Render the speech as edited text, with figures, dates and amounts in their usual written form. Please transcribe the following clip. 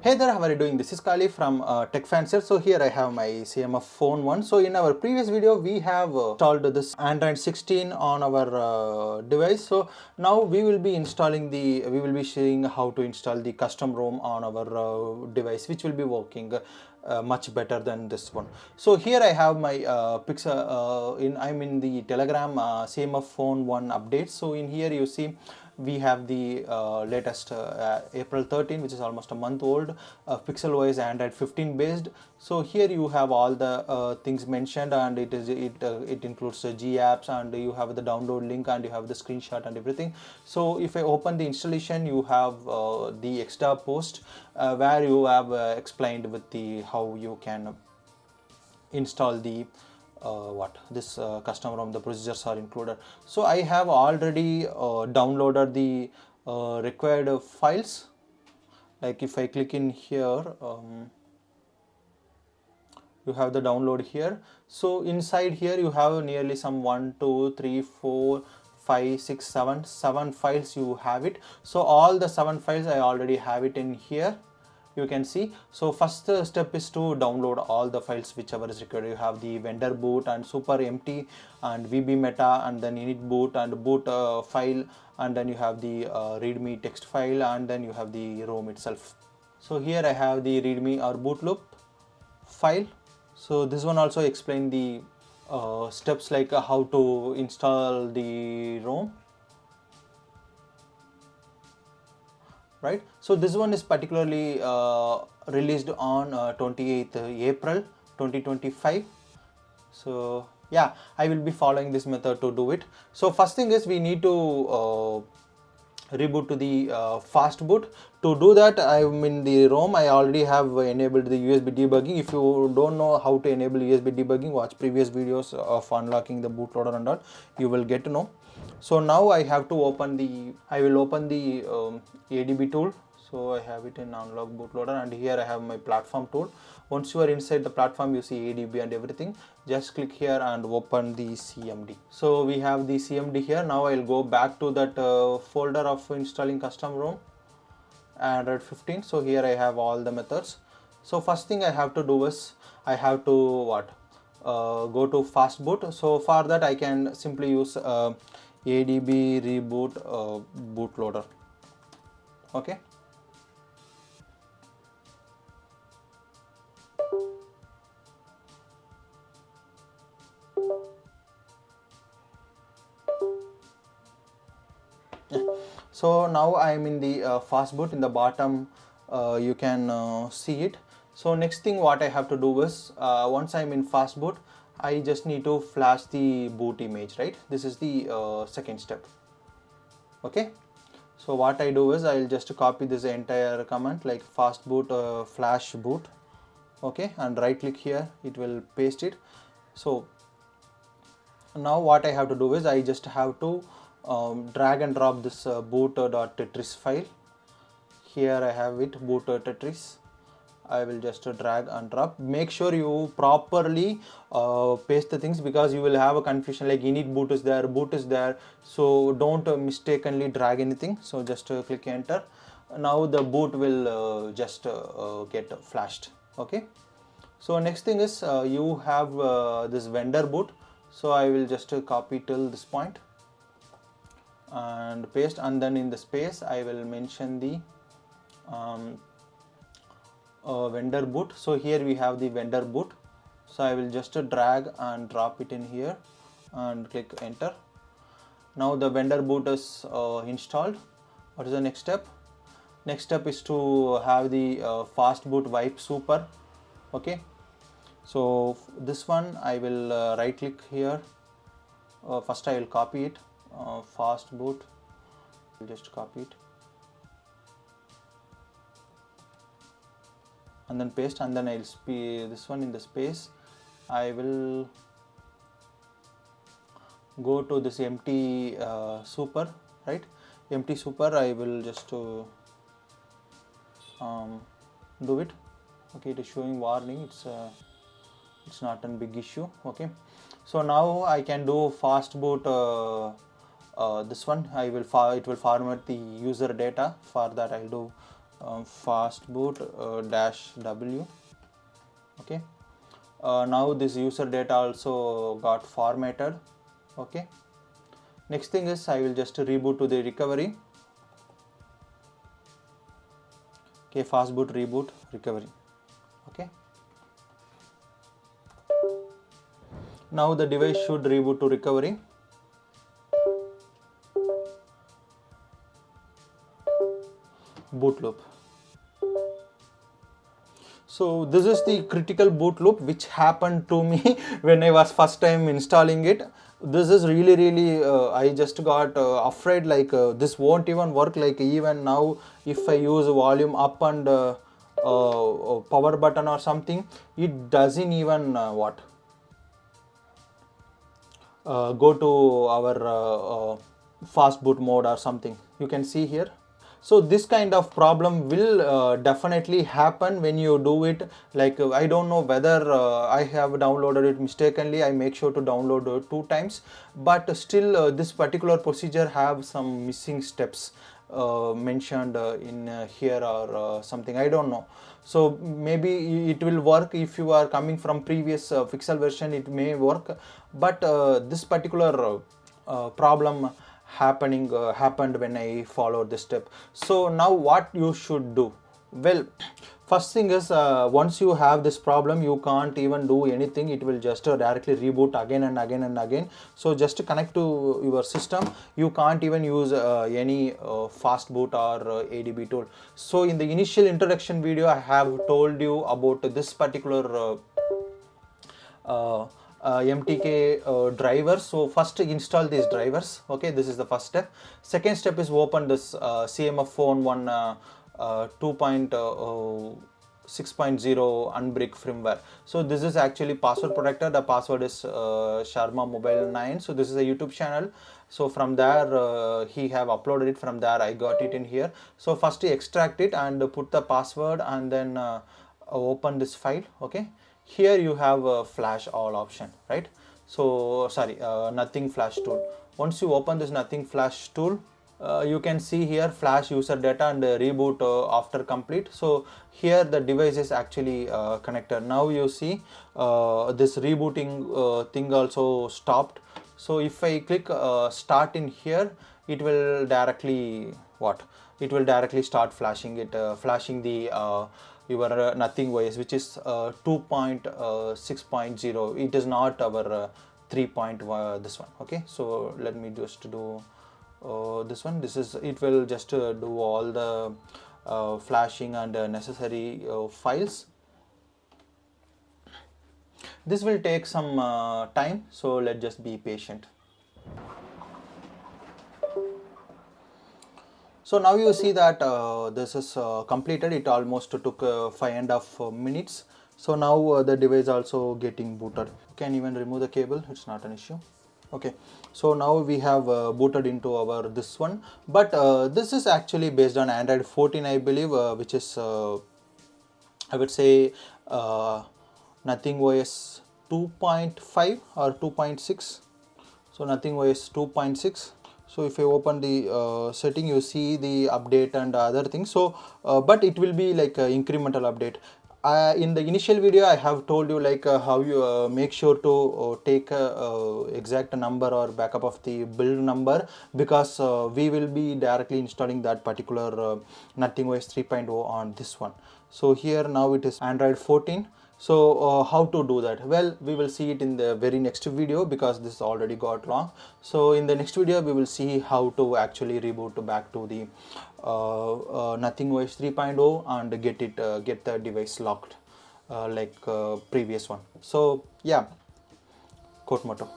Hey there, how are you doing? This is Kali from Tech Fancier. So here I have my CMF Phone 1. So in our previous video, we have installed this Android 16 on our device. So now we will be seeing how to install the custom ROM on our device, which will be working much better than this one. So here I have my I'm in the Telegram CMF Phone 1 update. So in here you see we have the latest April 13, which is almost a month old, PixelOS Android 15 based. So here you have all the things mentioned, and it includes G apps, and you have the download link, and you have the screenshot and everything. So if I open the installation, you have the extra post where you have explained with the how you can install the this custom ROM. The procedures are included. So I have already downloaded the required files. Like if I click in here, you have the download here. So inside here you have nearly some 1 2 3 4 5 6 7 files you have it. So all the 7 files I already have it in here, you can see. So first step is to download all the files whichever is required. You have the vendor boot and super empty and VB meta, and then init boot and boot file, and then you have the readme text file, and then you have the ROM itself. So here I have the readme or bootloop file. So this one also explain the steps like how to install the ROM. Right, so this one is particularly released on 28th April 2025. So yeah, I will be following this method to do it. So first thing is we need to reboot to the fast boot. To do that, I'm in the ROM. I already have enabled the USB debugging. If you don't know how to enable USB debugging, watch previous videos of unlocking the bootloader and all, you will get to know. So now I have to open the, I will open the ADB tool. So I have it in unlock bootloader, and here I have my platform tool. Once you are inside the platform, you see ADB and everything. Just click here and open the CMD. So we have the CMD here. Now I'll go back to that folder of installing custom ROM Android 15. So here I have all the methods. So first thing I have to do is I have to go to fast boot. So for that I can simply use ADB reboot bootloader. Okay. So now I am in the fast boot. In the bottom you can see it. So next thing what I have to do is once I am in fast boot, I just need to flash the boot image, right? This is the second step. Okay, so what I do is I'll just copy this entire command like fast boot flash boot. Okay, and right click here, it will paste it. So now what I have to do is I just have to drag and drop this boot.tetris file. Here I have it, boot.tetris. I will just drag and drop. Make sure you properly paste the things, because you will have a confusion like init boot is there, boot is there. So don't mistakenly drag anything. So just click enter. Now the boot will just get flashed. Okay. So next thing is you have this vendor boot. So I will just copy till this point and paste, and then in the space I will mention the vendor boot. So here we have the vendor boot. So I will just drag and drop it in here and click enter. Now the vendor boot is installed. What is the next step? Next step is to have the fast boot wipe super. Okay, so this one I will right click here. First I will copy it, fast boot. I'll just copy it and then paste, and then I'll this one in the space. I will go to this empty super, right? Empty super. I will just do it. Okay, it is showing warning. It's not a big issue. Okay, so now I can do fast boot. This one it will format the user data. For that I'll do fastboot dash w. Okay, now this user data also got formatted. Okay, next thing is I will just reboot to the recovery. Okay, fastboot reboot recovery. Okay, now the device should reboot to recovery. Boot loop. So this is the critical boot loop which happened to me when I was first time installing it. This is really I just got afraid, like this won't even work. Like even now if I use volume up and power button or something, it doesn't even go to our fast boot mode or something. You can see here. So this kind of problem will definitely happen when you do it. Like I don't know whether I have downloaded it mistakenly. I make sure to download 2 times, but still this particular procedure have some missing steps mentioned in here or something. I don't know. So maybe it will work if you are coming from previous Pixel version, it may work, but this particular problem happened when I followed this step. So now what you should do? Well, first thing is once you have this problem, you can't even do anything. It will just directly reboot again and again and again. So just connect to your system. You can't even use any fast boot or ADB tool. So in the initial introduction video, I have told you about this particular MTK drivers. So first install these drivers. Okay, this is the first step. Second step is open this CMF Phone 2.6.0 Unbrick firmware. So this is actually password protector. The password is Sharma Mobile 9. So this is a YouTube channel. So from there he have uploaded it. From there I got it in here. So first you extract it and put the password and then open this file. Okay, here you have a flash all option, right? So sorry, nothing flash tool. Once you open this nothing flash tool, you can see here flash user data and reboot after complete. So here the device is actually connected. Now you see this rebooting thing also stopped. So if I click start in here, it will directly it will directly start flashing it, flashing the your nothing OS, which is 2.6.0. It is not our 3. This one. Okay, so let me just do this one. This is, it will just do all the flashing and necessary files. This will take some time, so let's just be patient. So now you see that this is completed. It almost took 5.5 minutes. So now the device also getting booted. You can even remove the cable, it's not an issue. Okay, so now we have booted into our this one, but this is actually based on Android 14, I believe, which is I would say nothing OS 2.5 or 2.6. So nothing OS 2.6. So if you open the setting, you see the update and other things. So but it will be like incremental update. In the initial video I have told you like how you make sure to take exact number or backup of the build number, because we will be directly installing that particular nothing OS 3.0 on this one. So here now it is Android 14. So how to do that? Well, we will see it in the very next video, because this already got long. So in the next video we will see how to actually reboot back to the nothing OS 3.0 and get the device locked like previous one. So yeah, quote motto.